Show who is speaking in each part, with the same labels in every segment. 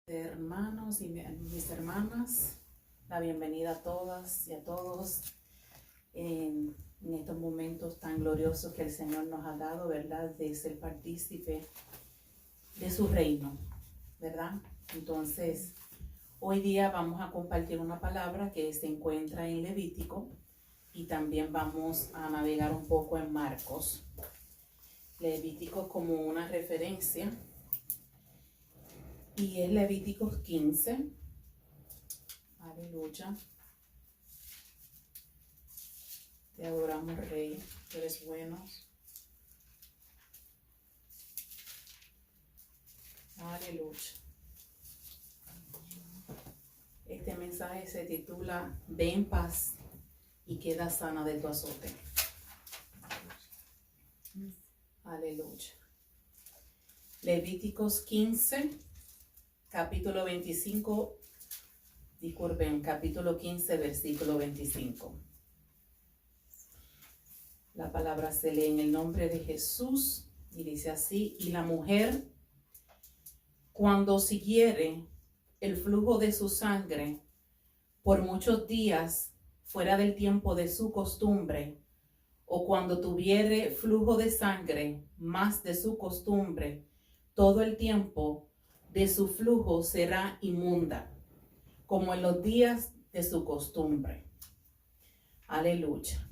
Speaker 1: Hermanos y mis hermanas, la bienvenida a todas y a todos en estos momentos tan gloriosos que el Señor nos ha dado, ¿verdad? De ser partícipe de su reino, ¿verdad? Entonces, hoy día vamos a compartir una palabra que se encuentra en Levítico y también vamos a navegar un poco en Marcos. Levítico como una referencia. Y es Levíticos 15. Aleluya. Te adoramos, Rey. Tú eres bueno. Aleluya. Este mensaje se titula Ve en paz y queda sana de tu azote. Aleluya. Levíticos 15. Capítulo 15, versículo 25. La palabra se lee en el nombre de Jesús y dice así: y la mujer, cuando siguiere el flujo de su sangre por muchos días fuera del tiempo de su costumbre, o cuando tuviere flujo de sangre más de su costumbre, todo el tiempo de su flujo será inmunda, como en los días de su costumbre. Aleluya.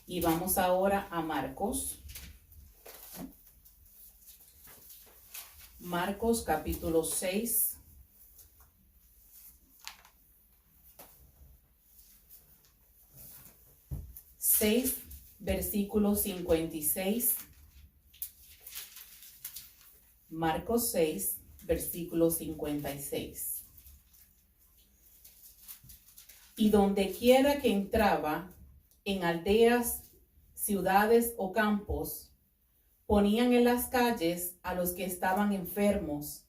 Speaker 1: Y vamos ahora a Marcos. Marcos capítulo 6. Versículo 56. Marcos 6. Versículo 56. Y donde quiera que entraba, en aldeas, ciudades o campos, ponían en las calles a los que estaban enfermos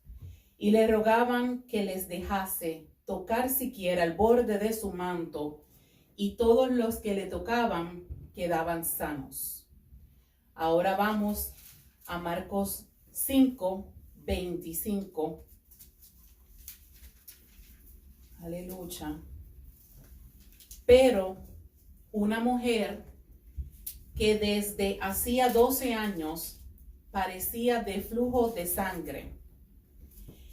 Speaker 1: y le rogaban que les dejase tocar siquiera el borde de su manto, y todos los que le tocaban quedaban sanos. Ahora vamos a Marcos 5, 25. Aleluya. Pero una mujer que desde hacía 12 años padecía de flujo de sangre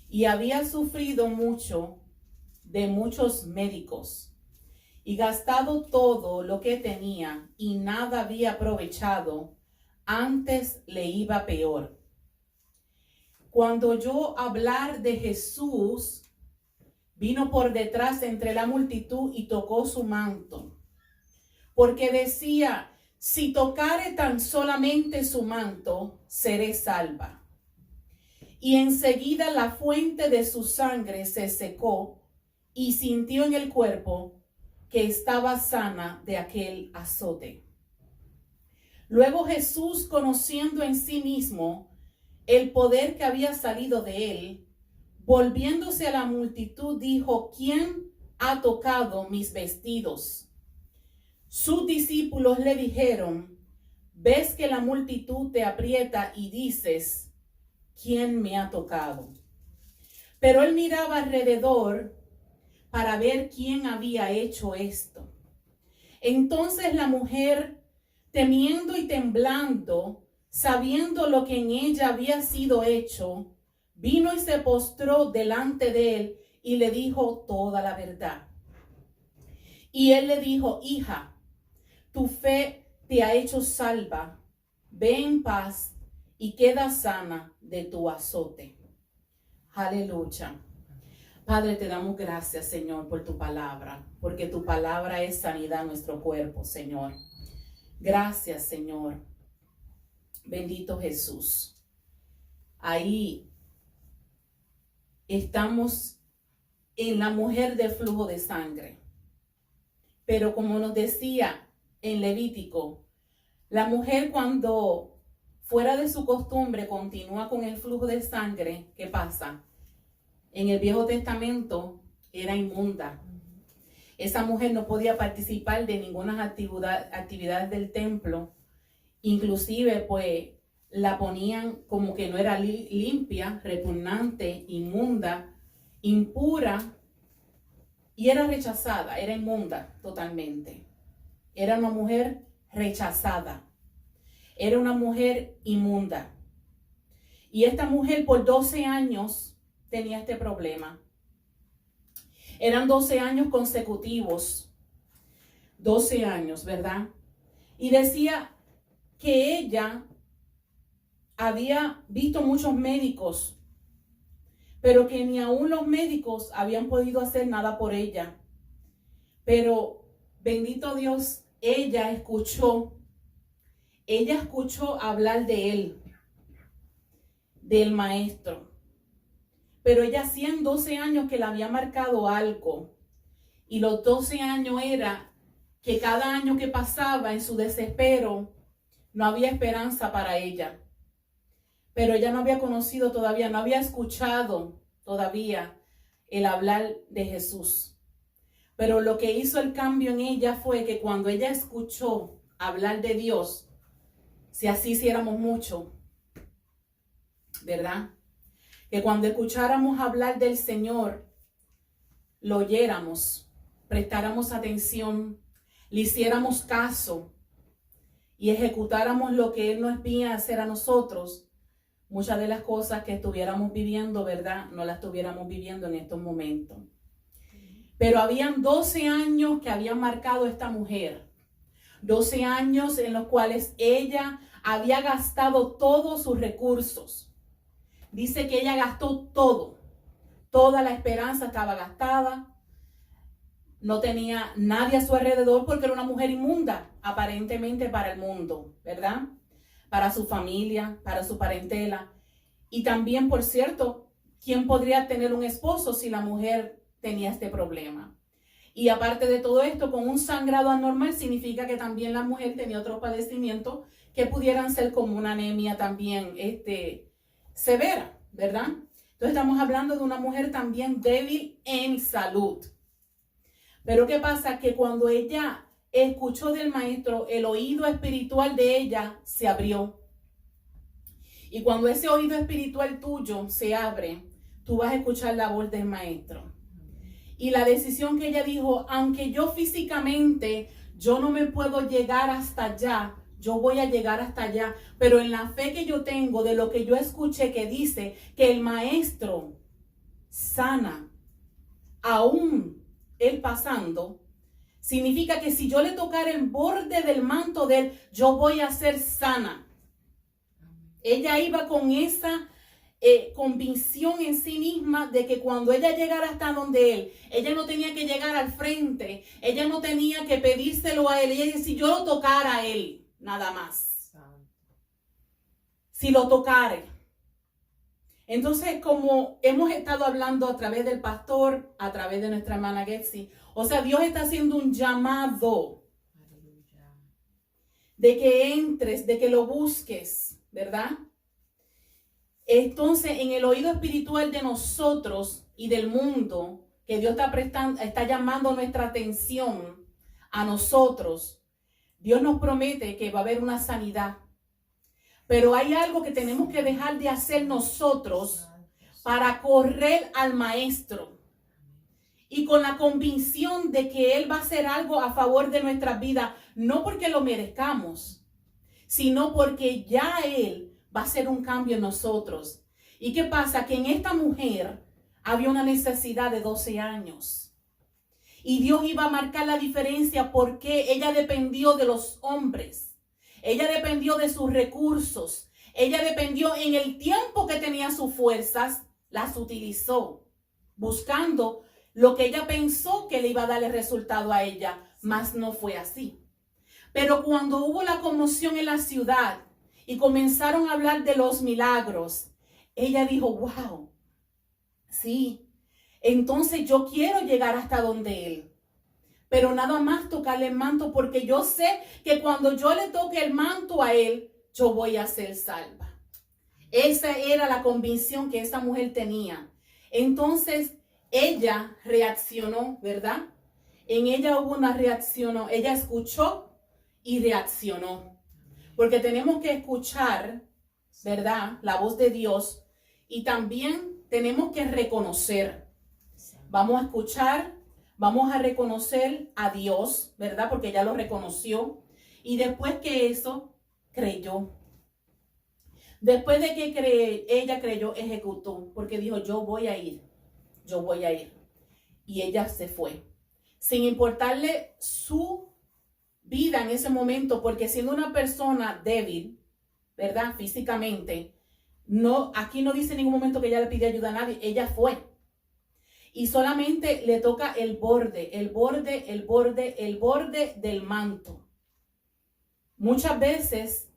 Speaker 1: y había sufrido mucho de muchos médicos y gastado todo lo que tenía y nada había aprovechado, antes le iba peor. Cuando oyó hablar de Jesús, vino por detrás entre la multitud y tocó su manto, porque decía: si tocare tan solamente su manto, seré salva. Y enseguida la fuente de su sangre se secó y sintió en el cuerpo que estaba sana de aquel azote. Luego Jesús, conociendo en sí mismo el poder que había salido de él, volviéndose a la multitud, dijo: ¿quién ha tocado mis vestidos? Sus discípulos le dijeron: ves que la multitud te aprieta y dices: ¿quién me ha tocado? Pero él miraba alrededor para ver quién había hecho esto. Entonces la mujer, temiendo y temblando, sabiendo lo que en ella había sido hecho, vino y se postró delante de él y le dijo toda la verdad. Y él le dijo: hija, tu fe te ha hecho salva. Ve en paz y queda sana de tu azote. Aleluya. Padre, te damos gracias, Señor, por tu palabra, porque tu palabra es sanidad a nuestro cuerpo, Señor. Gracias, Señor. Bendito Jesús. Ahí estamos en la mujer del flujo de sangre. Pero como nos decía en Levítico, la mujer, cuando fuera de su costumbre continúa con el flujo de sangre, ¿qué pasa? En el Viejo Testamento era inmunda. Esa mujer no podía participar de ninguna actividad del templo. Inclusive, pues, la ponían como que no era limpia, repugnante, inmunda, impura y era rechazada, era inmunda totalmente. Era una mujer rechazada. Era una mujer inmunda. Y esta mujer por 12 años tenía este problema. Eran 12 años consecutivos. 12 años, ¿verdad? Y decía que ella había visto muchos médicos, pero que ni aún los médicos habían podido hacer nada por ella. Pero bendito Dios, ella escuchó hablar de él, del maestro. Pero ella hacían 12 años que le había marcado algo. Y los 12 años era que cada año que pasaba en su desespero, no había esperanza para ella. Pero ella no había conocido todavía, no había escuchado todavía el hablar de Jesús. Pero lo que hizo el cambio en ella fue que cuando ella escuchó hablar de Dios, si así hiciéramos mucho, ¿verdad? Que cuando escucháramos hablar del Señor, lo oyéramos, prestáramos atención, le hiciéramos caso y ejecutáramos lo que Él nos envía a hacer a nosotros, muchas de las cosas que estuviéramos viviendo, ¿verdad? No las estuviéramos viviendo en estos momentos. Pero habían 12 años que habían marcado esta mujer. 12 años en los cuales ella había gastado todos sus recursos. Dice que ella gastó todo. Toda la esperanza estaba gastada. No tenía nadie a su alrededor porque era una mujer inmunda, aparentemente para el mundo, ¿verdad? Para su familia, para su parentela. Y también, por cierto, ¿quién podría tener un esposo si la mujer tenía este problema? Y aparte de todo esto, con un sangrado anormal significa que también la mujer tenía otros padecimientos que pudieran ser como una anemia también severa, ¿verdad? Entonces estamos hablando de una mujer también débil en salud. Pero ¿qué pasa? Que cuando ella escuchó del maestro, el oído espiritual de ella se abrió. Y cuando ese oído espiritual tuyo se abre, tú vas a escuchar la voz del maestro. Y la decisión que ella dijo, aunque yo físicamente, yo no me puedo llegar hasta allá, yo voy a llegar hasta allá. Pero en la fe que yo tengo de lo que yo escuché que dice que el maestro sana, aún él pasando, significa que si yo le tocara el borde del manto de él, yo voy a ser sana. Ella iba con esa convicción en sí misma de que cuando ella llegara hasta donde él, ella no tenía que llegar al frente, ella no tenía que pedírselo a él, ella decía, si yo lo tocara a él, nada más. Si lo tocare. Entonces, como hemos estado hablando a través del pastor, a través de nuestra hermana Getsi, o sea, Dios está haciendo un llamado de que entres, de que lo busques, ¿verdad? Entonces, en el oído espiritual de nosotros y del mundo, que Dios está llamando nuestra atención a nosotros, Dios nos promete que va a haber una sanidad. Pero hay algo que tenemos que dejar de hacer nosotros para correr al maestro. Y con la convicción de que Él va a hacer algo a favor de nuestras vidas, no porque lo merezcamos, sino porque ya Él va a hacer un cambio en nosotros. ¿Y qué pasa? Que en esta mujer había una necesidad de 12 años. Y Dios iba a marcar la diferencia porque ella dependió de los hombres. Ella dependió de sus recursos. Ella dependió en el tiempo que tenía sus fuerzas, las utilizó, buscando lo que ella pensó que le iba a dar el resultado a ella, mas no fue así. Pero cuando hubo la conmoción en la ciudad y comenzaron a hablar de los milagros, ella dijo, wow, sí, entonces yo quiero llegar hasta donde él. Pero nada más tocarle el manto, porque yo sé que cuando yo le toque el manto a él, yo voy a ser salva. Esa era la convicción que esa mujer tenía. Entonces, ella reaccionó, ¿verdad? En ella hubo una reacción. Ella escuchó y reaccionó. Porque tenemos que escuchar, ¿verdad? La voz de Dios. Y también tenemos que reconocer. Vamos a escuchar, vamos a reconocer a Dios, ¿verdad? Porque ella lo reconoció. Y después que eso, creyó. Después de que ella creyó, ejecutó, porque dijo, yo voy a ir. Y ella se fue, sin importarle su vida en ese momento, porque siendo una persona débil, ¿verdad? Físicamente, no, aquí no dice en ningún momento que ella le pidió ayuda a nadie, ella fue. Y solamente le toca el borde del manto. Muchas veces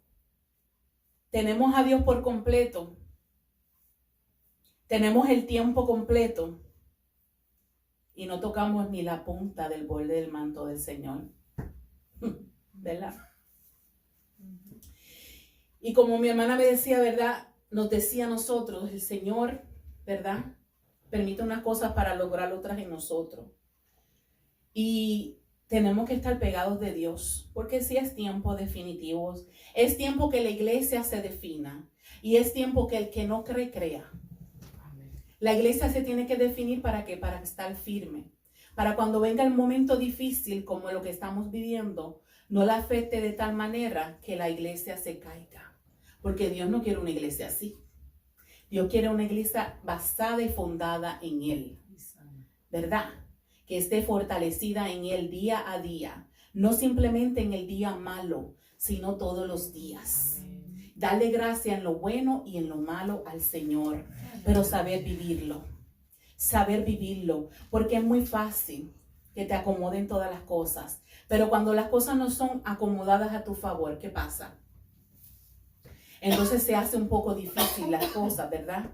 Speaker 1: tenemos a Dios por completo. Tenemos el tiempo completo. Y no tocamos ni la punta del borde del manto del Señor. ¿Verdad? Y como mi hermana me decía, ¿verdad? Nos decía a nosotros, el Señor, ¿verdad? Permite unas cosas para lograr otras en nosotros. Y tenemos que estar pegados de Dios, porque sí es tiempo definitivo. Es tiempo que la iglesia se defina. Y es tiempo que el que no cree, crea. La iglesia se tiene que definir ¿para qué? Para estar firme. Para cuando venga el momento difícil como lo que estamos viviendo, no la afecte de tal manera que la iglesia se caiga. Porque Dios no quiere una iglesia así. Dios quiere una iglesia basada y fundada en Él. ¿Verdad? Que esté fortalecida en Él día a día. No simplemente en el día malo, sino todos los días. Darle gracia en lo bueno y en lo malo al Señor. Pero saber vivirlo. Saber vivirlo. Porque es muy fácil que te acomoden todas las cosas. Pero cuando las cosas no son acomodadas a tu favor, ¿qué pasa? Entonces se hace un poco difícil las cosas, ¿verdad?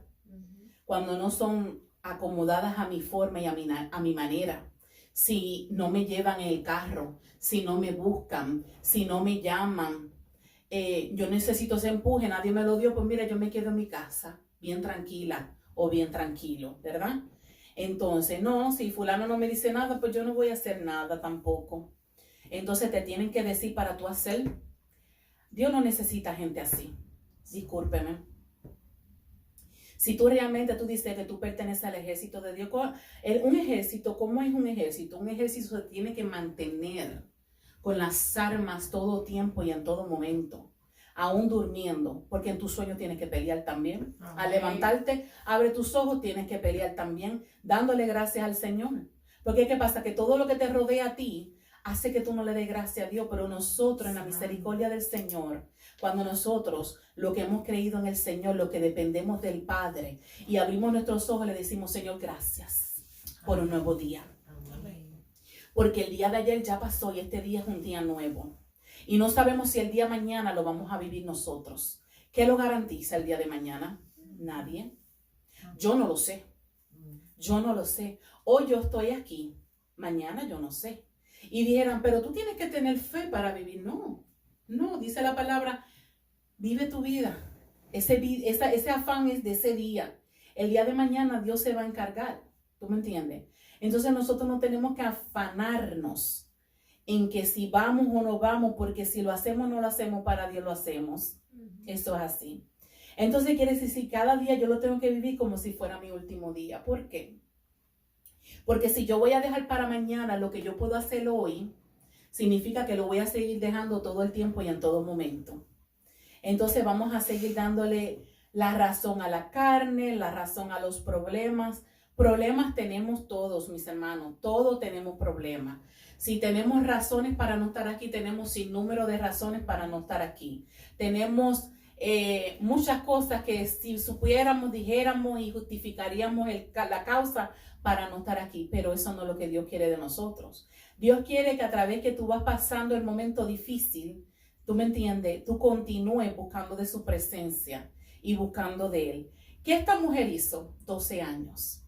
Speaker 1: Cuando no son acomodadas a mi forma y a mi manera. Si no me llevan en el carro, si no me buscan, si no me llaman. Yo necesito ese empuje, nadie me lo dio, pues mira, yo me quedo en mi casa, bien tranquila o bien tranquilo, ¿verdad? Entonces, no, si fulano no me dice nada, pues yo no voy a hacer nada tampoco. Entonces te tienen que decir para tú hacer. Dios no necesita gente así. Discúlpeme. Si tú realmente tú dices que tú perteneces al ejército de Dios, un ejército, ¿cómo es un ejército? Un ejército se tiene que mantener con las armas todo tiempo y en todo momento, aún durmiendo, porque en tus sueños tienes que pelear también. Amén. Al levantarte, abre tus ojos, tienes que pelear también, dándole gracias al Señor. Porque ¿qué pasa? Que todo lo que te rodea a ti hace que tú no le des gracias a Dios, pero nosotros en la misericordia del Señor, cuando nosotros lo que hemos creído en el Señor, lo que dependemos del Padre y abrimos nuestros ojos, le decimos, Señor, gracias por un nuevo día. Porque el día de ayer ya pasó y este día es un día nuevo. Y no sabemos si el día de mañana lo vamos a vivir nosotros. ¿Qué lo garantiza el día de mañana? Nadie. Yo no lo sé. Yo no lo sé. Hoy yo estoy aquí. Mañana yo no sé. Y dijeran, pero tú tienes que tener fe para vivir. No, no, dice la palabra, vive tu vida. Ese afán es de ese día. El día de mañana Dios se va a encargar. ¿Tú me entiendes? Entonces nosotros no tenemos que afanarnos en que si vamos o no vamos, porque si lo hacemos o no lo hacemos, para Dios lo hacemos. Eso es así. Entonces quiere decir, cada día yo lo tengo que vivir como si fuera mi último día. ¿Por qué? Porque si yo voy a dejar para mañana lo que yo puedo hacer hoy, significa que lo voy a seguir dejando todo el tiempo y en todo momento. Entonces vamos a seguir dándole la razón a la carne, la razón a los problemas. Problemas tenemos todos, mis hermanos, todos tenemos problemas. Si tenemos razones para no estar aquí, tenemos sin número de razones para no estar aquí. Tenemos muchas cosas que si supiéramos, dijéramos y justificaríamos la causa para no estar aquí, pero eso no es lo que Dios quiere de nosotros. Dios quiere que a través que tú vas pasando el momento difícil, tú me entiendes, tú continúes buscando de su presencia y buscando de Él. ¿Qué esta mujer hizo? 12 años.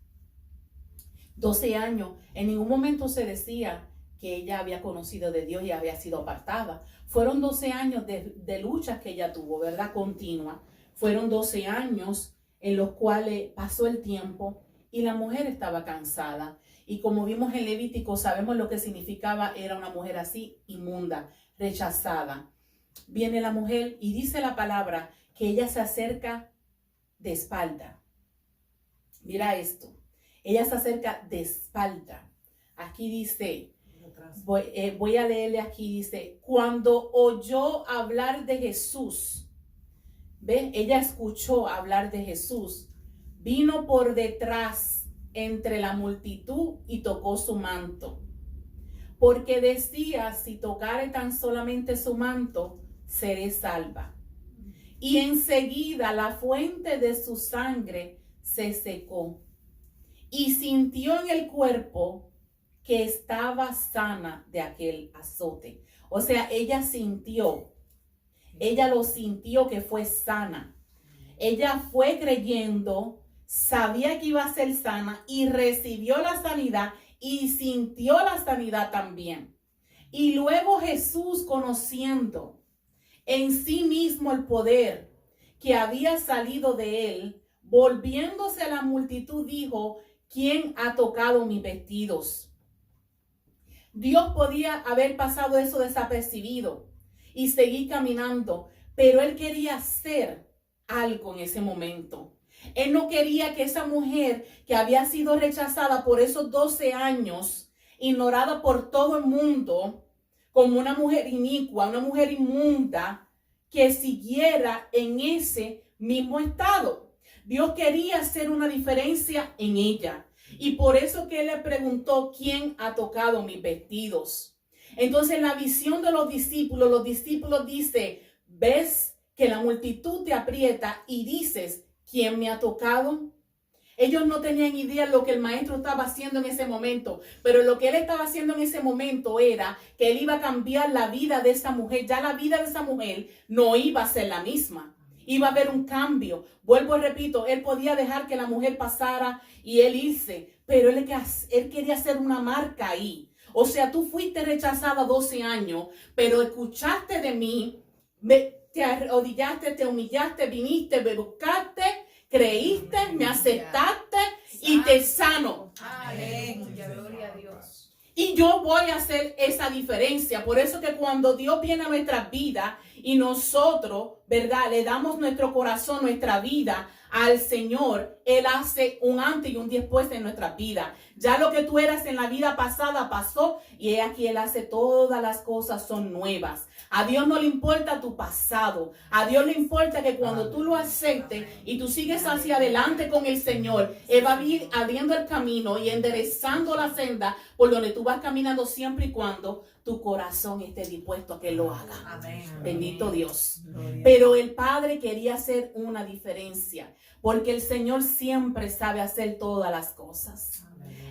Speaker 1: 12 años. En ningún momento se decía que ella había conocido de Dios y había sido apartada. Fueron 12 años de luchas que ella tuvo, ¿verdad? Continua. Fueron 12 años en los cuales pasó el tiempo y la mujer estaba cansada. Y como vimos en Levítico, sabemos lo que significaba, era una mujer así, inmunda, rechazada. Viene la mujer y dice la palabra que ella se acerca de espalda. Mira esto. Ella se acerca de espalda. Aquí dice, voy a leerle aquí, dice, cuando oyó hablar de Jesús, ¿ve? Ella escuchó hablar de Jesús, vino por detrás entre la multitud y tocó su manto. Porque decía, si tocare tan solamente su manto, seré salva. Y enseguida la fuente de su sangre se secó. Y sintió en el cuerpo que estaba sana de aquel azote. O sea, ella lo sintió que fue sana. Ella fue creyendo, sabía que iba a ser sana y recibió la sanidad y sintió la sanidad también. Y luego Jesús, conociendo en sí mismo el poder que había salido de él, volviéndose a la multitud, dijo, ¿quién ha tocado mis vestidos? Dios podía haber pasado eso desapercibido y seguir caminando, pero él quería hacer algo en ese momento. Él no quería que esa mujer que había sido rechazada por esos 12 años, ignorada por todo el mundo, como una mujer inicua, una mujer inmunda, que siguiera en ese mismo estado. Dios quería hacer una diferencia en ella. Y por eso que él le preguntó, ¿quién ha tocado mis vestidos? Entonces la visión de los discípulos dicen, ves que la multitud te aprieta y dices, ¿quién me ha tocado? Ellos no tenían idea de lo que el maestro estaba haciendo en ese momento, pero lo que él estaba haciendo en ese momento era que él iba a cambiar la vida de esa mujer. Ya la vida de esa mujer no iba a ser la misma. Iba a haber un cambio. Vuelvo y repito, él podía dejar que la mujer pasara y él irse, pero él quería hacer una marca ahí. O sea, tú fuiste rechazada 12 años, pero escuchaste de mí, te arrodillaste, te humillaste, viniste, me buscaste, creíste, me aceptaste y te sano.
Speaker 2: Aleluya, gloria a Dios.
Speaker 1: Y yo voy a hacer esa diferencia. Por eso que cuando Dios viene a nuestra vida y nosotros, ¿verdad?, le damos nuestro corazón, nuestra vida al Señor, Él hace un antes y un después en nuestra vida. Ya lo que tú eras en la vida pasada pasó y aquí Él hace todas las cosas son nuevas. A Dios no le importa tu pasado. A Dios le importa que cuando tú lo aceptes y tú sigues hacia adelante con el Señor, Él va a ir abriendo el camino y enderezando la senda por donde tú vas caminando siempre y cuando tu corazón esté dispuesto a que lo haga.
Speaker 2: Amén.
Speaker 1: Bendito Dios. Pero el Padre quería hacer una diferencia, porque el Señor siempre sabe hacer todas las cosas.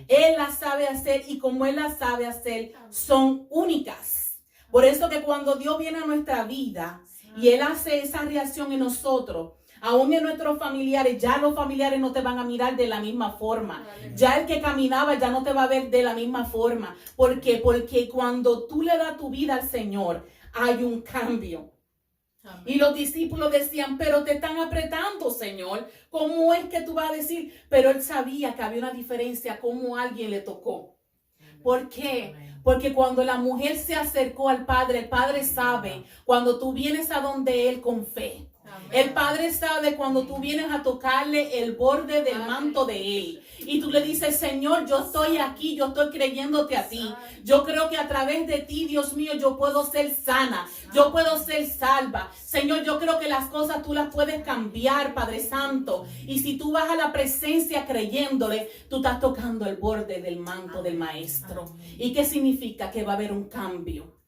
Speaker 1: Él las sabe hacer y como Él las sabe hacer, son únicas. Por eso que cuando Dios viene a nuestra vida y Él hace esa reacción en nosotros, aún en nuestros familiares, ya los familiares no te van a mirar de la misma forma. Ya el que caminaba ya no te va a ver de la misma forma. ¿Por qué? Porque cuando tú le das tu vida al Señor, hay un cambio. Amén. Y los discípulos decían, pero te están apretando, Señor. ¿Cómo es que tú vas a decir? Pero él sabía que había una diferencia, cómo alguien le tocó. ¿Por qué? Porque cuando la mujer se acercó al Padre, el Padre sabe cuando tú vienes a donde Él con fe. Amén. El Padre sabe cuando tú vienes a tocarle el borde del manto de Él. Y tú le dices, Señor, yo estoy aquí, yo estoy creyéndote a ti. Yo creo que a través de ti, Dios mío, yo puedo ser sana. Yo puedo ser salva. Señor, yo creo que las cosas tú las puedes cambiar, Padre Santo. Y si tú vas a la presencia creyéndole, tú estás tocando el borde del manto del Maestro. ¿Y qué significa? Que va a haber un cambio.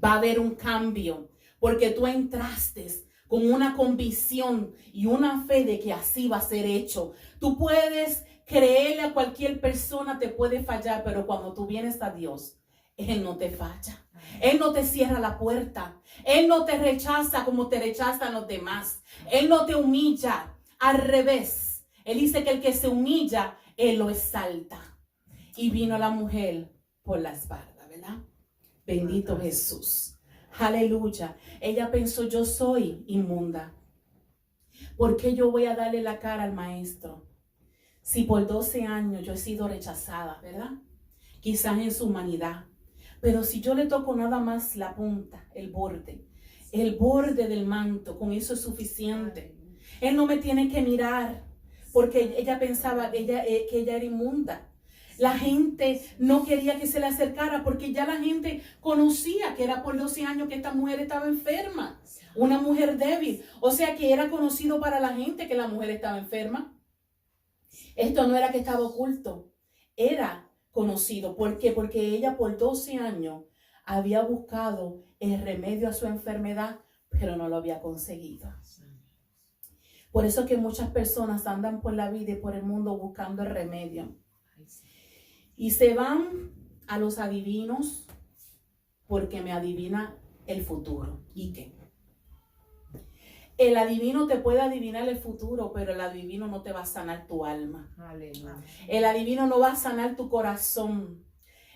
Speaker 1: Va a haber un cambio. Porque tú entraste con una convicción y una fe de que así va a ser hecho. Tú puedes creerle a cualquier persona, te puede fallar, pero cuando tú vienes a Dios, Él no te falla. Él no te cierra la puerta. Él no te rechaza como te rechazan los demás. Él no te humilla. Al revés. Él dice que el que se humilla, Él lo exalta. Y vino la mujer por la espalda, ¿verdad? Bendito Jesús. Aleluya. Ella pensó, yo soy inmunda. ¿Por qué yo voy a darle la cara al Maestro? Si por 12 años yo he sido rechazada, ¿verdad? Quizás en su humanidad. Pero si yo le toco nada más la punta, el borde del manto, con eso es suficiente. Él no me tiene que mirar. porque ella pensaba que ella era inmunda. La gente no quería que se le acercara porque ya la gente conocía que era por 12 años que esta mujer estaba enferma. Una mujer débil. O sea que era conocido para la gente que la mujer estaba enferma. Esto no era que estaba oculto. Era conocido. ¿Por qué? Porque ella por 12 años había buscado el remedio a su enfermedad, pero no lo había conseguido. Por eso que muchas personas andan por la vida y por el mundo buscando el remedio. Y se van a los adivinos porque me adivina el futuro. ¿Y qué? El adivino te puede adivinar el futuro, pero el adivino no te va a sanar tu alma.
Speaker 2: Aleluya.
Speaker 1: El adivino no va a sanar tu corazón.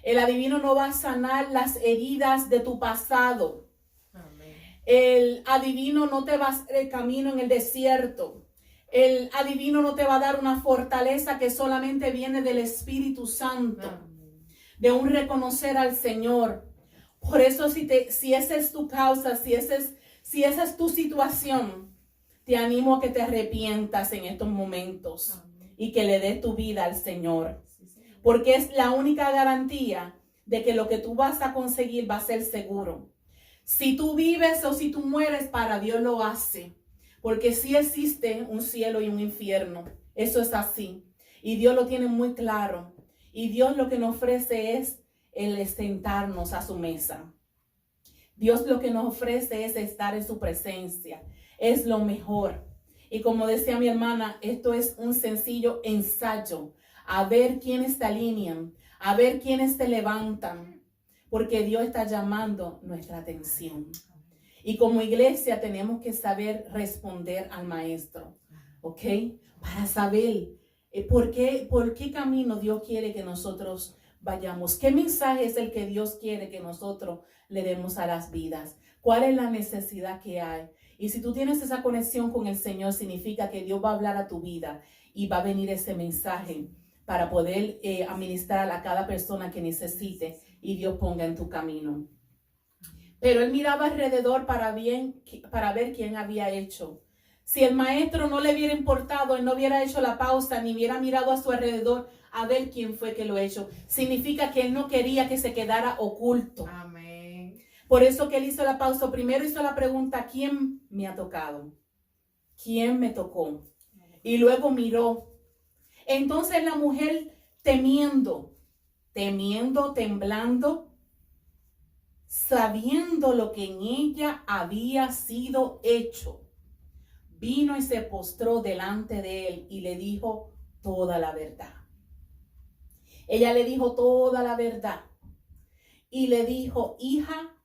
Speaker 1: El adivino no va a sanar las heridas de tu pasado.
Speaker 2: Amén.
Speaker 1: El adivino no te va a hacer el camino en el desierto. El adivino no te va a dar una fortaleza que solamente viene del Espíritu Santo, de un reconocer al Señor. Por eso si esa es tu causa, si esa es tu situación, te animo a que te arrepientas en estos momentos y que le des tu vida al Señor. Porque es la única garantía de que lo que tú vas a conseguir va a ser seguro. Si tú vives o si tú mueres, para Dios lo hace. Porque sí existe un cielo y un infierno. Eso es así. Y Dios lo tiene muy claro. Y Dios lo que nos ofrece es el sentarnos a su mesa. Dios lo que nos ofrece es estar en su presencia. Es lo mejor. Y como decía mi hermana, esto es un sencillo ensayo. A ver quiénes te alinean. A ver quiénes te levantan. Porque Dios está llamando nuestra atención. Y como iglesia tenemos que saber responder al maestro, ¿ok? Para saber por qué camino Dios quiere que nosotros vayamos. ¿Qué mensaje es el que Dios quiere que nosotros le demos a las vidas? ¿Cuál es la necesidad que hay? Y si tú tienes esa conexión con el Señor, significa que Dios va a hablar a tu vida y va a venir ese mensaje para poder administrar a cada persona que necesite y Dios ponga en tu camino. Pero él miraba alrededor para ver quién había hecho. Si el maestro no le hubiera importado, él no hubiera hecho la pausa, ni hubiera mirado a su alrededor a ver quién fue que lo hecho. Significa que él no quería que se quedara oculto.
Speaker 2: Amén.
Speaker 1: Por eso que él hizo la pausa. Primero hizo la pregunta, ¿quién me ha tocado? ¿Quién me tocó? Y luego miró. Entonces la mujer temblando, sabiendo lo que en ella había sido hecho, vino y se postró delante de él y le dijo toda la verdad. Ella le dijo toda la verdad y le dijo, hija,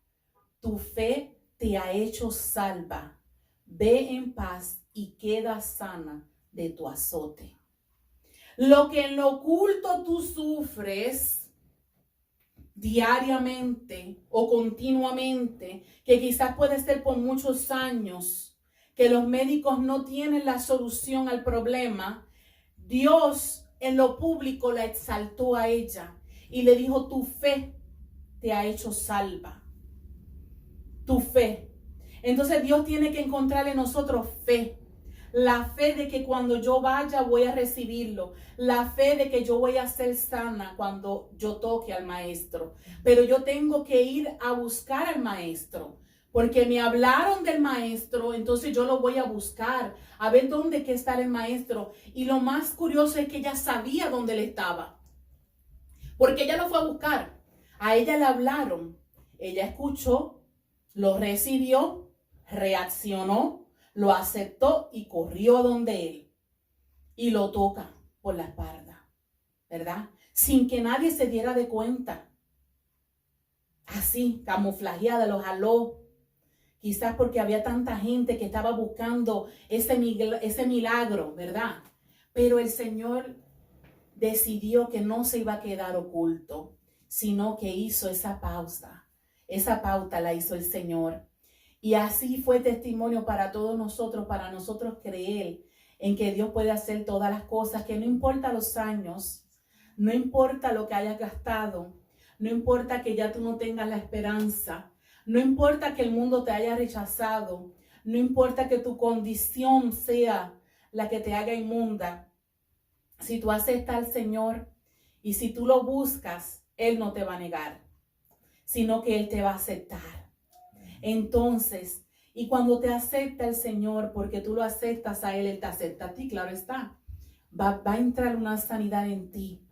Speaker 1: tu fe te ha hecho salva. Ve en paz y queda sana de tu azote. Lo que en lo oculto tú sufres diariamente o continuamente, que quizás puede ser por muchos años, que los médicos no tienen la solución al problema, Dios en lo público la exaltó a ella y le dijo, tu fe te ha hecho salva. Tu fe. Entonces Dios tiene que encontrar en nosotros fe. La fe de que cuando yo vaya voy a recibirlo. La fe de que yo voy a ser sana cuando yo toque al maestro. Pero yo tengo que ir a buscar al maestro. Porque me hablaron del maestro, entonces yo lo voy a buscar. A ver dónde que está el maestro. Y lo más curioso es que ella sabía dónde él estaba. Porque ella lo fue a buscar. A ella le hablaron. Ella escuchó, lo recibió, reaccionó, lo aceptó y corrió a donde él y lo toca por la espalda, ¿verdad? Sin que nadie se diera de cuenta. Así, camuflajeada, lo jaló. Quizás porque había tanta gente que estaba buscando ese milagro, ¿verdad? Pero el Señor decidió que no se iba a quedar oculto, sino que hizo esa pausa. Esa pauta la hizo el Señor. Y así fue testimonio para todos nosotros, para nosotros creer en que Dios puede hacer todas las cosas, que no importa los años, no importa lo que hayas gastado, no importa que ya tú no tengas la esperanza, no importa que el mundo te haya rechazado, no importa que tu condición sea la que te haga inmunda, si tú aceptas al Señor y si tú lo buscas, Él no te va a negar, sino que Él te va a aceptar. Entonces, y cuando te acepta el Señor, porque tú lo aceptas a Él, Él te acepta a ti, claro está. Va a entrar una sanidad en ti,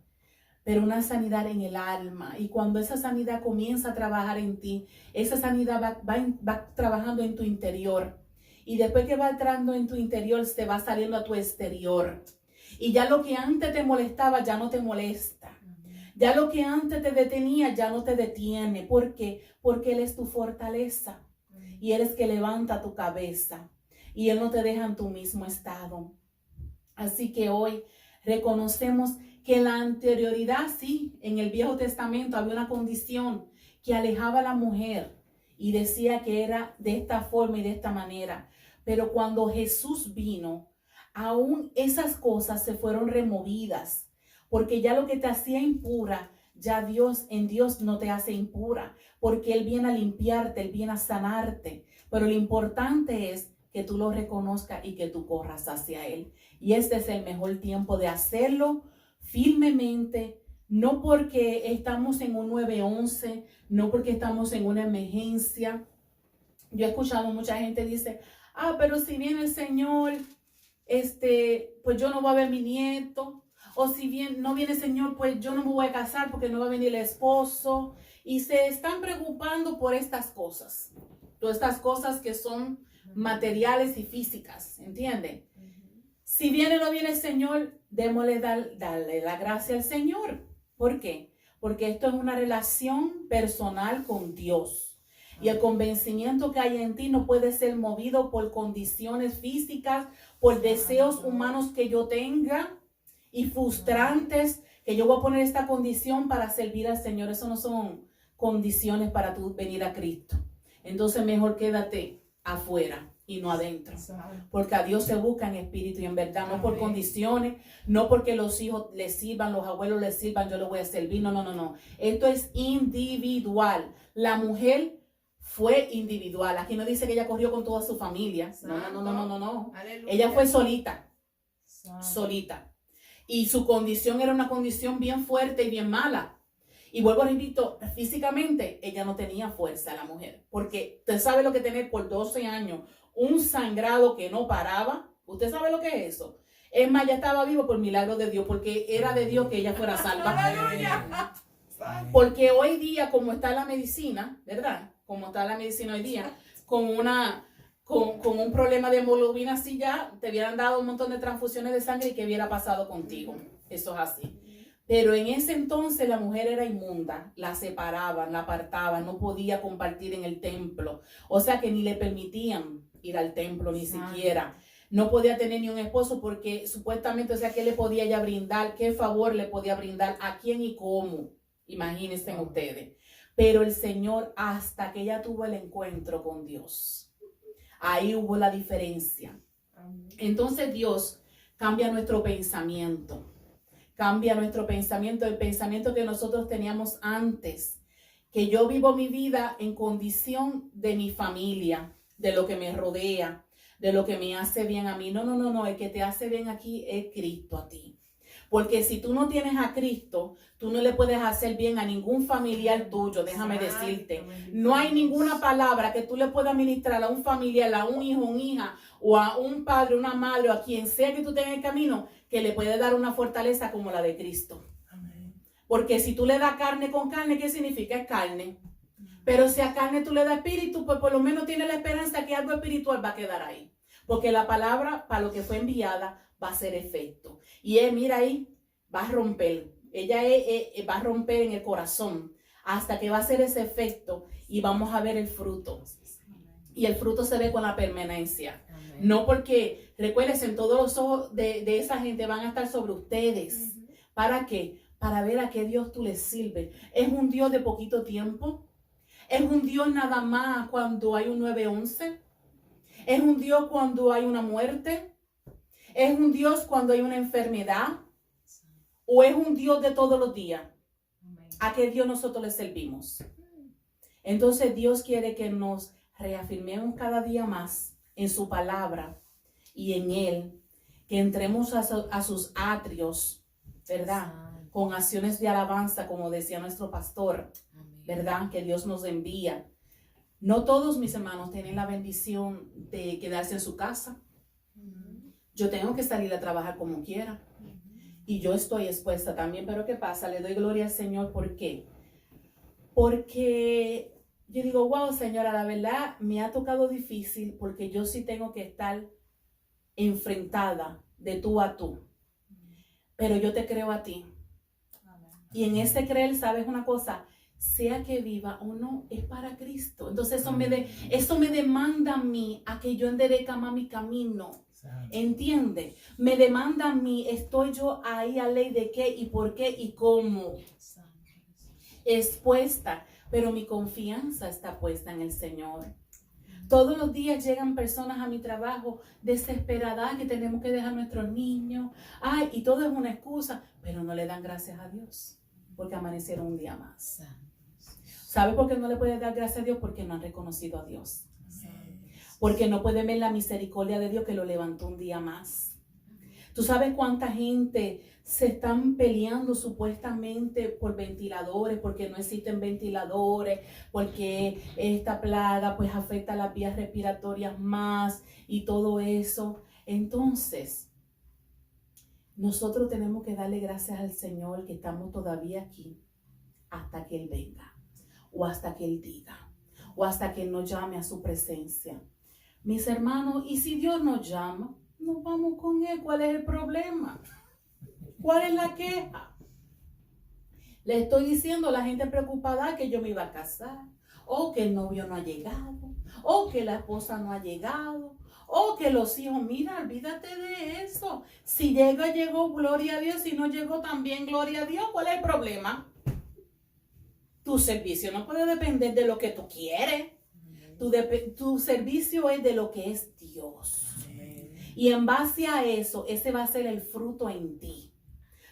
Speaker 1: pero una sanidad en el alma. Y cuando esa sanidad comienza a trabajar en ti, esa sanidad va trabajando en tu interior. Y después que va entrando en tu interior, se va saliendo a tu exterior. Y ya lo que antes te molestaba, ya no te molesta. Ya lo que antes te detenía, ya no te detiene. ¿Por qué? Porque Él es tu fortaleza. Y Él es que levanta tu cabeza. Y Él no te deja en tu mismo estado. Así que hoy reconocemos que en la anterioridad, sí, en el Viejo Testamento había una condición que alejaba a la mujer y decía que era de esta forma y de esta manera. Pero cuando Jesús vino, aún esas cosas se fueron removidas, porque ya lo que te hacía impura, ya en Dios no te hace impura, porque Él viene a limpiarte, Él viene a sanarte. Pero lo importante es que tú lo reconozcas y que tú corras hacia Él. Y este es el mejor tiempo de hacerlo firmemente, no porque estamos en un 911, no porque estamos en una emergencia. Yo he escuchado mucha gente dice, pero si viene el Señor, pues yo no voy a ver mi nieto. O si bien no viene el Señor, pues yo no me voy a casar porque no va a venir el esposo. Y se están preocupando por estas cosas. Todas estas cosas que son materiales y físicas, ¿entienden? Si viene o no viene el Señor, démosle darle la gracia al Señor. ¿Por qué? Porque esto es una relación personal con Dios. Y el convencimiento que hay en ti no puede ser movido por condiciones físicas, por deseos humanos que yo tenga y frustrantes, que yo voy a poner esta condición para servir al Señor. Eso no son condiciones para tú venir a Cristo. Entonces mejor quédate afuera y no adentro. Porque a Dios se busca en espíritu y en verdad, no por condiciones, no porque los hijos le sirvan, los abuelos le sirvan, yo le voy a servir. No. Esto es individual. La mujer fue individual. Aquí no dice que ella corrió con toda su familia. No. Aleluya. Ella fue solita. Solita. Y su condición era una condición bien fuerte y bien mala. Y vuelvo a repito, físicamente ella no tenía fuerza, la mujer. Porque usted sabe lo que tener por 12 años un sangrado que no paraba. Usted sabe lo que es eso. Es más, ya estaba vivo por milagro de Dios, porque era de Dios que ella fuera salva. Porque hoy día, como está la medicina, ¿verdad? Como está la medicina hoy día, con un problema de hemoglobina, así ya te hubieran dado un montón de transfusiones de sangre y ¿qué hubiera pasado contigo? Eso es así. Pero en ese entonces la mujer era inmunda, la separaban, la apartaban, no podía compartir en el templo. O sea que ni le permitían ir al templo, ni siquiera. No podía tener ni un esposo porque supuestamente, o sea, ¿qué le podía ella brindar? ¿Qué favor le podía brindar? ¿A quién y cómo? Imagínense ustedes. Pero el Señor, hasta que ella tuvo el encuentro con Dios, ahí hubo la diferencia. Entonces Dios cambia nuestro pensamiento. Cambia nuestro pensamiento, el pensamiento que nosotros teníamos antes. Que yo vivo mi vida en condición de mi familia, de lo que me rodea, de lo que me hace bien a mí. No. El que te hace bien aquí es Cristo a ti. Porque si tú no tienes a Cristo, tú no le puedes hacer bien a ningún familiar tuyo, déjame decirte. No hay ninguna palabra que tú le puedas ministrar a un familiar, a un hijo, una hija, o a un padre, una madre, o a quien sea que tú tengas en el camino, que le puede dar una fortaleza como la de Cristo. Amén. Porque si tú le das carne con carne, ¿qué significa? Es carne. Pero si a carne tú le das espíritu, pues por lo menos tiene la esperanza que algo espiritual va a quedar ahí. Porque la palabra, para lo que fue enviada, va a hacer efecto. Y él, mira ahí, va a romper. Ella va a romper en el corazón hasta que va a hacer ese efecto y vamos a ver el fruto. Y el fruto se ve con la permanencia. Amén. No porque, recuérdense, todos los ojos de esa gente van a estar sobre ustedes. ¿Para qué? Para ver a qué Dios tú les sirves. ¿Es un Dios de poquito tiempo? ¿Es un Dios nada más cuando hay un 911? ¿Es un Dios cuando hay una muerte? ¿Es un Dios cuando hay una enfermedad? ¿O es un Dios de todos los días? ¿A qué Dios nosotros le servimos? Entonces Dios quiere que nos reafirmemos cada día más en su palabra y en Él, que entremos a sus atrios ¿verdad? Con acciones de alabanza, como decía nuestro pastor, ¿verdad? Que Dios nos envía. No todos mis hermanos tienen la bendición de quedarse en su casa. Yo tengo que salir a trabajar como quiera. Y yo estoy expuesta también. Pero ¿qué pasa? Le doy gloria al Señor. ¿Por qué? Porque yo digo, wow, Señora, la verdad me ha tocado difícil porque yo sí tengo que estar enfrentada de tú a tú. Pero yo te creo a ti. Y en ese creer, ¿sabes una cosa? Sea que viva o no, es para Cristo. Entonces eso me demanda a mí a que yo enderezca más mi camino. ¿Entiende? Me demanda a mí, estoy yo ahí a ley de qué y por qué y cómo. Expuesta, pero mi confianza está puesta en el Señor. Todos los días llegan personas a mi trabajo desesperadas que tenemos que dejar a nuestros niños. Ay, y todo es una excusa, pero no le dan gracias a Dios porque amanecieron un día más. ¿Sabe por qué no le puede dar gracias a Dios? Porque no han reconocido a Dios. Porque no puede ver la misericordia de Dios que lo levantó un día más. ¿Tú sabes cuánta gente se están peleando supuestamente por ventiladores, porque no existen ventiladores, porque esta plaga pues afecta las vías respiratorias más y todo eso? Entonces, nosotros tenemos que darle gracias al Señor que estamos todavía aquí hasta que Él venga, o hasta que Él diga, o hasta que Él nos llame a su presencia. Mis hermanos, y si Dios nos llama, nos vamos con Él. ¿Cuál es el problema? ¿Cuál es la queja? Le estoy diciendo a la gente preocupada que yo me iba a casar, o que el novio no ha llegado, o que la esposa no ha llegado, o que los hijos, mira, olvídate de eso. Si llega, llegó, gloria a Dios. Si no llegó, también gloria a Dios. ¿Cuál es el problema? Tu servicio no puede depender de lo que tú quieres. Tu servicio es de lo que es Dios. Y en base a eso, ese va a ser el fruto en ti.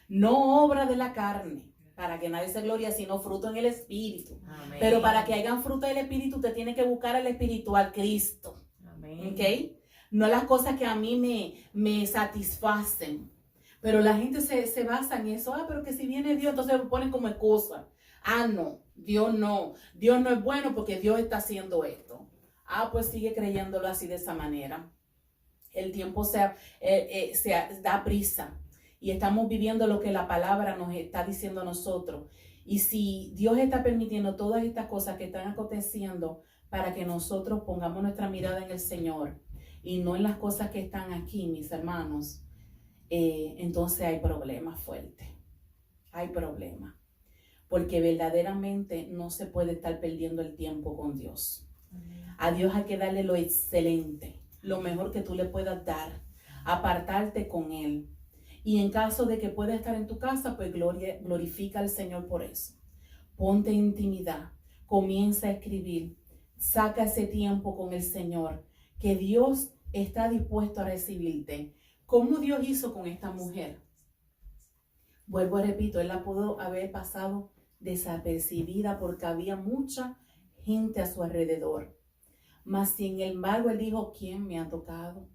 Speaker 1: No obra de la carne, para que nadie se gloria, sino fruto en el Espíritu. Amén. Pero para que hagan fruto del Espíritu, te tiene que buscar el espiritual Cristo. Amén. ¿Ok? No las cosas que a mí me satisfacen. Pero la gente se basa en eso. Pero que si viene Dios, entonces lo ponen como excusa. No, Dios no. Dios no es bueno porque Dios está haciendo esto. Pues sigue creyéndolo así de esa manera. El tiempo se da prisa. Y estamos viviendo lo que la palabra nos está diciendo a nosotros. Y si Dios está permitiendo todas estas cosas que están aconteciendo para que nosotros pongamos nuestra mirada en el Señor y no en las cosas que están aquí, mis hermanos, entonces hay problemas fuertes. Hay problemas. Porque verdaderamente no se puede estar perdiendo el tiempo con Dios. A Dios hay que darle lo excelente, lo mejor que tú le puedas dar, apartarte con Él. Y en caso de que pueda estar en tu casa, pues glorifica al Señor por eso. Ponte en intimidad, comienza a escribir, saca ese tiempo con el Señor, que Dios está dispuesto a recibirte. ¿Cómo Dios hizo con esta mujer? Vuelvo a repito, Él la pudo haber pasado desapercibida porque había mucha gente a su alrededor. Mas sin embargo, Él dijo, ¿quién me ha tocado?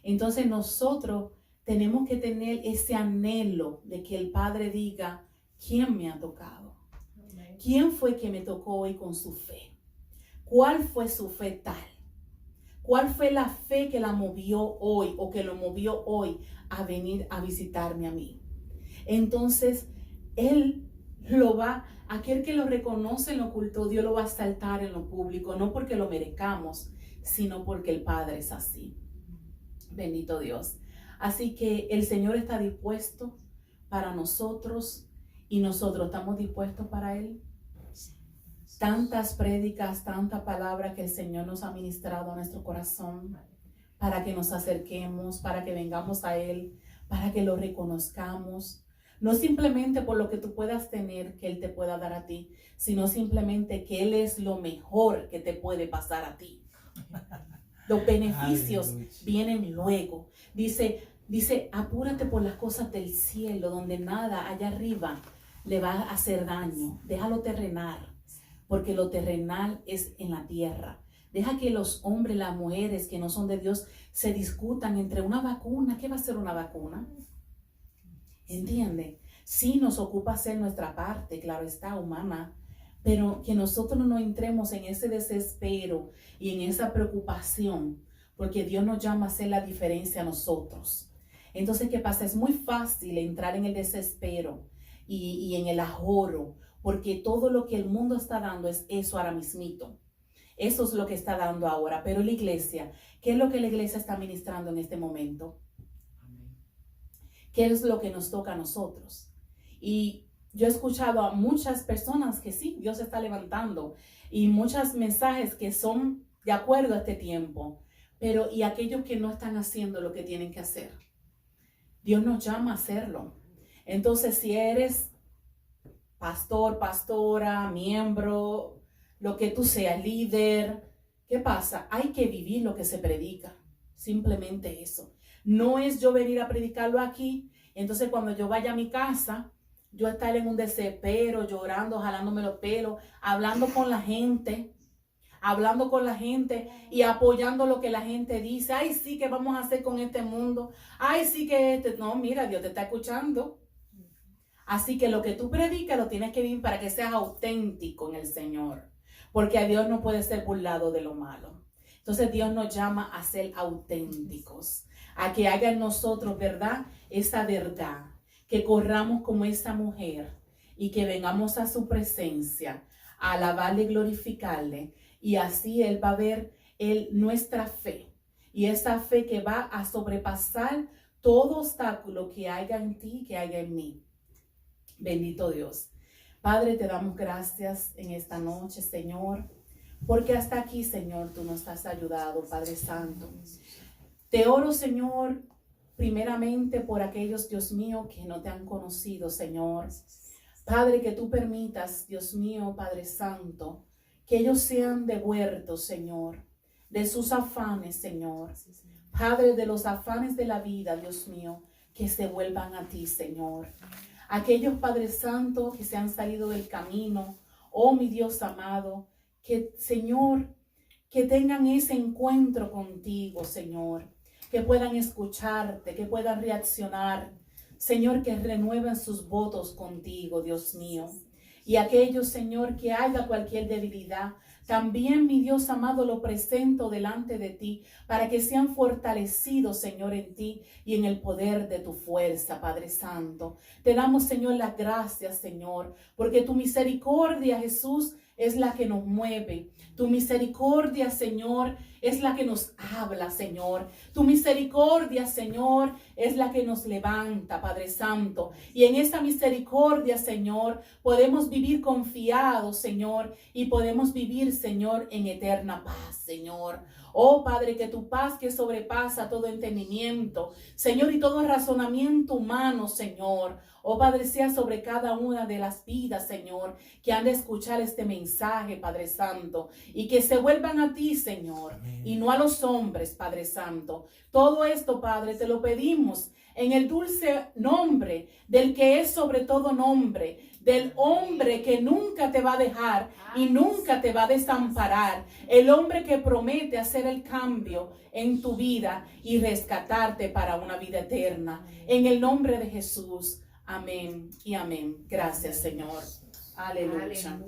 Speaker 1: Entonces nosotros tenemos que tener ese anhelo de que el Padre diga, ¿quién me ha tocado? ¿Quién fue que me tocó hoy con su fe? ¿Cuál fue su fe tal? ¿Cuál fue la fe que la movió hoy o que lo movió hoy a venir a visitarme a mí? Entonces, Él lo va, aquel que lo reconoce en lo oculto, Dios lo va a exaltar en lo público, no porque lo merezcamos, sino porque el Padre es así. Bendito Dios. Así que el Señor está dispuesto para nosotros y nosotros estamos dispuestos para Él. Tantas prédicas, tantas palabras que el Señor nos ha ministrado a nuestro corazón para que nos acerquemos, para que vengamos a Él, para que lo reconozcamos. No simplemente por lo que tú puedas tener que Él te pueda dar a ti, sino simplemente que Él es lo mejor que te puede pasar a ti. Los beneficios vienen luego. Dice, apúrate por las cosas del cielo, donde nada allá arriba le va a hacer daño. Déjalo terrenal, porque lo terrenal es en la tierra. Deja que los hombres, las mujeres que no son de Dios se discutan entre una vacuna. ¿Qué va a ser una vacuna? ¿Entiende? Sí nos ocupa hacer nuestra parte, claro está, humana, pero que nosotros no entremos en ese desespero y en esa preocupación, porque Dios nos llama a hacer la diferencia a nosotros. Entonces, ¿qué pasa? Es muy fácil entrar en el desespero y en el ajoro, porque todo lo que el mundo está dando es eso ahora mismito. Eso es lo que está dando ahora. Pero la iglesia, ¿qué es lo que la iglesia está ministrando en este momento? ¿Qué es lo que nos toca a nosotros? Y yo he escuchado a muchas personas que sí, Dios está levantando, y muchos mensajes que son de acuerdo a este tiempo, pero y aquellos que no están haciendo lo que tienen que hacer. Dios nos llama a hacerlo. Entonces, si eres pastor, pastora, miembro, lo que tú seas, líder, ¿qué pasa? Hay que vivir lo que se predica. Simplemente eso. No es yo venir a predicarlo aquí, entonces cuando yo vaya a mi casa, yo estar en un desespero, llorando, jalándome los pelos, hablando con la gente y apoyando lo que la gente dice. Ay, sí, ¿qué vamos a hacer con este mundo? Ay, sí que no, mira, Dios te está escuchando. Así que lo que tú predicas lo tienes que vivir para que seas auténtico en el Señor, porque a Dios no puede ser burlado de lo malo. Entonces Dios nos llama a ser auténticos, a que haga en nosotros, ¿verdad? Esa verdad, que corramos como esa mujer y que vengamos a su presencia, a alabarle, glorificarle, y así Él va a ver nuestra fe, y esa fe que va a sobrepasar todo obstáculo que haya en ti, que haya en mí. Bendito Dios. Padre, te damos gracias en esta noche, Señor, porque hasta aquí, Señor, tú nos has ayudado, Padre Santo. Te oro, Señor, primeramente por aquellos, Dios mío, que no te han conocido, Señor. Padre, que tú permitas, Dios mío, Padre Santo, que ellos sean devueltos, Señor, de sus afanes, Señor. Padre, de los afanes de la vida, Dios mío, que se vuelvan a ti, Señor. Aquellos, Padre Santo, que se han salido del camino, oh mi Dios amado, que, Señor, que tengan ese encuentro contigo, Señor, que puedan escucharte, que puedan reaccionar, Señor, que renueven sus votos contigo, Dios mío. Y aquellos, Señor, que haya cualquier debilidad, también, mi Dios amado, lo presento delante de ti para que sean fortalecidos, Señor, en ti y en el poder de tu fuerza, Padre Santo. Te damos, Señor, las gracias, Señor, porque tu misericordia, Jesús, es la que nos mueve. Tu misericordia, Señor, es la que nos habla, Señor. Tu misericordia, Señor, es la que nos levanta, Padre Santo. Y en esa misericordia, Señor, podemos vivir confiados, Señor, y podemos vivir, Señor, en eterna paz, Señor. Oh, Padre, que tu paz que sobrepasa todo entendimiento, Señor, y todo razonamiento humano, Señor. Oh, Padre, sea sobre cada una de las vidas, Señor, que han de escuchar este mensaje, Padre Santo, y que se vuelvan a ti, Señor, y no a los hombres, Padre Santo. Todo esto, Padre, te lo pedimos en el dulce nombre del que es sobre todo nombre, del hombre que nunca te va a dejar y nunca te va a desamparar, el hombre que promete hacer el cambio en tu vida y rescatarte para una vida eterna. En el nombre de Jesús. Amén y amén. Gracias, Señor. Aleluya.